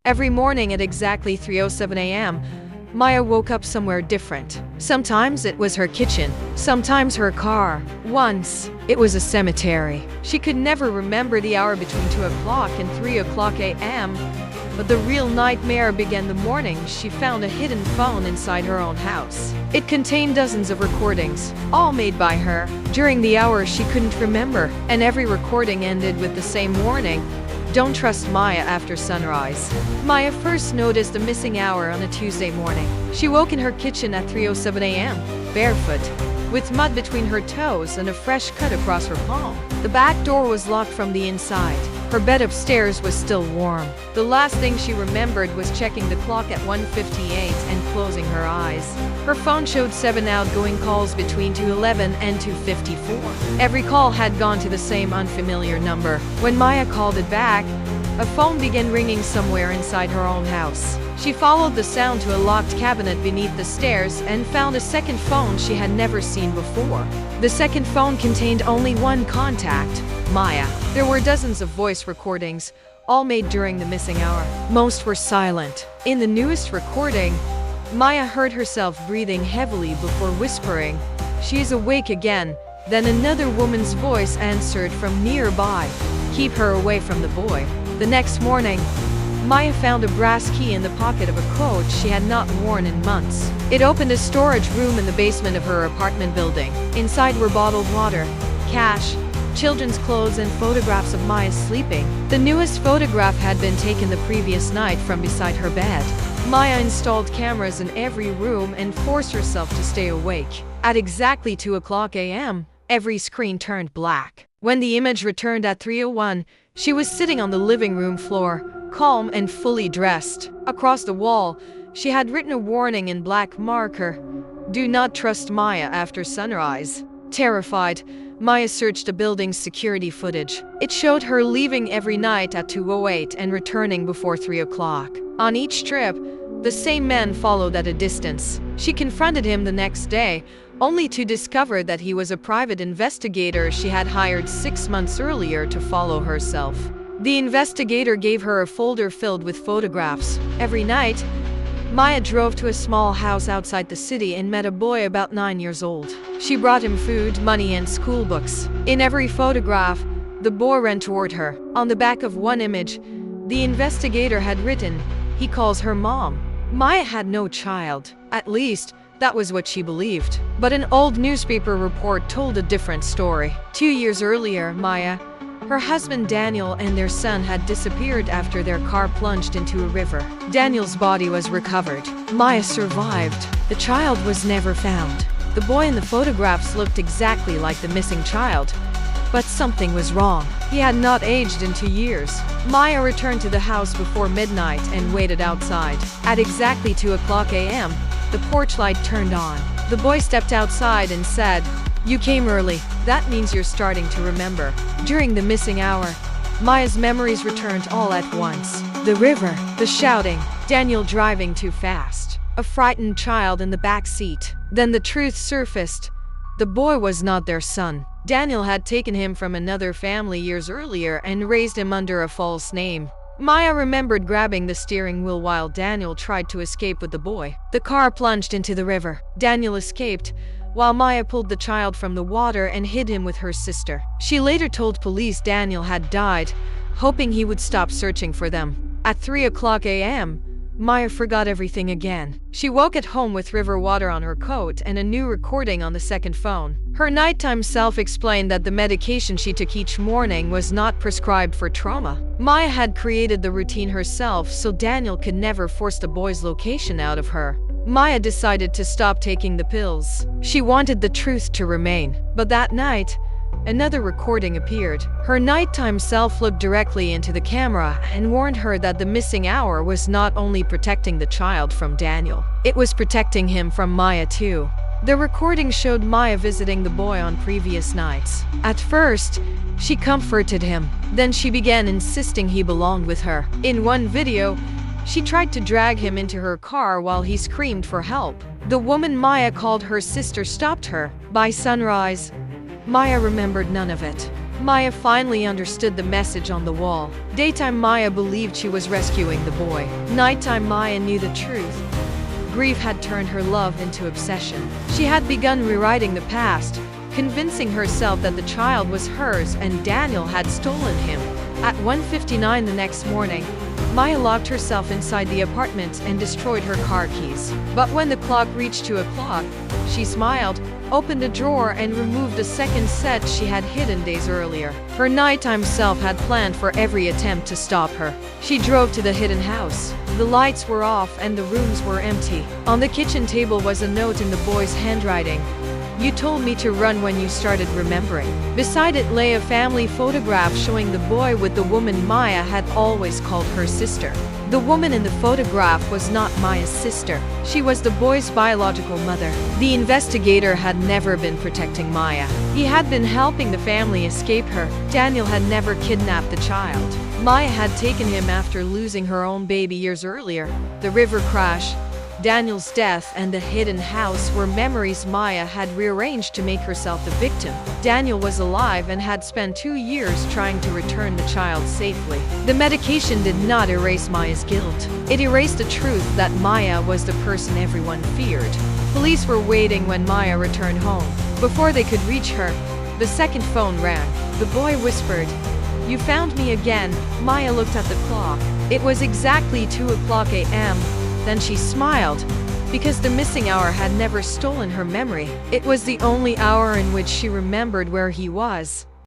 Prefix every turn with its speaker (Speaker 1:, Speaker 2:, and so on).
Speaker 1: Every morning at exactly 3:07 a.m., Maya woke up somewhere different. Sometimes it was her kitchen, sometimes her car. Once, it was a cemetery. She could never remember the hour between 2 o'clock and 3 o'clock a.m., but the real nightmare began the morning she found a hidden phone inside her own house. It contained dozens of recordings, all made by her, during the hours she couldn't remember, and every recording ended with the same warning: don't trust Maya after sunrise. Maya first noticed the missing hour on a Tuesday morning. She woke in her kitchen at 3:07 a.m., barefoot, with mud between her toes and a fresh cut across her palm. The back door was locked from the inside. Her bed upstairs was still warm. The last thing she remembered was checking the clock at 1:58 and closing her eyes. Her phone showed 7 outgoing calls between 2:11 and 2:54. Every call had gone to the same unfamiliar number. When Maya called it back, a phone began ringing somewhere inside her own house. She followed the sound to a locked cabinet beneath the stairs and found a second phone she had never seen before. The second phone contained only one contact: Maya. There were dozens of voice recordings, all made during the missing hour. Most were silent. In the newest recording, Maya heard herself breathing heavily before whispering, "She is awake again." Then another woman's voice answered from nearby, "Keep her away from the boy." The next morning, Maya found a brass key in the pocket of a coat she had not worn in months. It opened a storage room in the basement of her apartment building. Inside were bottled water, cash, children's clothes, and photographs of Maya sleeping. The newest photograph had been taken the previous night from beside her bed. Maya installed cameras in every room and forced herself to stay awake. At exactly 2 o'clock a.m., every screen turned black. When the image returned at 3:01, she was sitting on the living room floor, calm and fully dressed. Across the wall, she had written a warning in black marker: "Do not trust Maya after sunrise." Terrified, Maya searched the building's security footage. It showed her leaving every night at 2:08 and returning before 3 o'clock. On each trip, the same man followed at a distance. She confronted him the next day, only to discover that he was a private investigator she had hired 6 months earlier to follow herself. The investigator gave her a folder filled with photographs. Every night, Maya drove to a small house outside the city and met a boy about 9 years old. She brought him food, money, and school books. In every photograph, the boy ran toward her. On the back of one image, the investigator had written, "He calls her mom." Maya had no child. At least, that was what she believed. But an old newspaper report told a different story. 2 years earlier, Maya, her husband Daniel, and their son had disappeared after their car plunged into a river. Daniel's body was recovered. Maya survived. The child was never found. The boy in the photographs looked exactly like the missing child, but something was wrong. He had not aged in 2 years. Maya returned to the house before midnight and waited outside. At exactly 2 o'clock a.m., the porch light turned on. The boy stepped outside and said, "You came early. That means you're starting to remember." During the missing hour, Maya's memories returned all at once. The river, the shouting, Daniel driving too fast, a frightened child in the back seat. Then the truth surfaced. The boy was not their son. Daniel had taken him from another family years earlier and raised him under a false name. Maya remembered grabbing the steering wheel while Daniel tried to escape with the boy. The car plunged into the river. Daniel escaped, while Maya pulled the child from the water and hid him with her sister. She later told police Daniel had died, hoping he would stop searching for them. At 3 o'clock a.m., Maya forgot everything again. She woke at home with river water on her coat and a new recording on the second phone. Her nighttime self explained that the medication she took each morning was not prescribed for trauma. Maya had created the routine herself so Daniel could never force the boy's location out of her. Maya decided to stop taking the pills. She wanted the truth to remain. But that night, another recording appeared. Her nighttime self looked directly into the camera and warned her that the missing hour was not only protecting the child from Daniel, it was protecting him from Maya too. The recording showed Maya visiting the boy on previous nights. At first, she comforted him. Then she began insisting he belonged with her. In one video, she tried to drag him into her car while he screamed for help. The woman Maya called her sister stopped her. By sunrise, Maya remembered none of it. Maya finally understood the message on the wall. Daytime Maya believed she was rescuing the boy. Nighttime Maya knew the truth. Grief had turned her love into obsession. She had begun rewriting the past, convincing herself that the child was hers and Daniel had stolen him. At 1:59 the next morning, Maya locked herself inside the apartment and destroyed her car keys. But when the clock reached 2 o'clock, she smiled, opened a drawer and removed a second set she had hidden days earlier. Her nighttime self had planned for every attempt to stop her. She drove to the hidden house. The lights were off and the rooms were empty. On the kitchen table was a note in the boy's handwriting. "You told me to run when you started remembering." Beside it lay a family photograph showing the boy with the woman Maya had always called her sister. The woman in the photograph was not Maya's sister. She was the boy's biological mother. The investigator had never been protecting Maya. He had been helping the family escape her. Daniel had never kidnapped the child. Maya had taken him after losing her own baby years earlier. The river crash, Daniel's death, and the hidden house were memories Maya had rearranged to make herself the victim. Daniel was alive and had spent 2 years trying to return the child safely. The medication did not erase Maya's guilt. It erased the truth that Maya was the person everyone feared. Police were waiting when Maya returned home. Before they could reach her, the second phone rang. The boy whispered, "You found me again." Maya looked at the clock. It was exactly 2 o'clock a.m. Then she smiled, because the missing hour had never stolen her memory. It was the only hour in which she remembered where he was.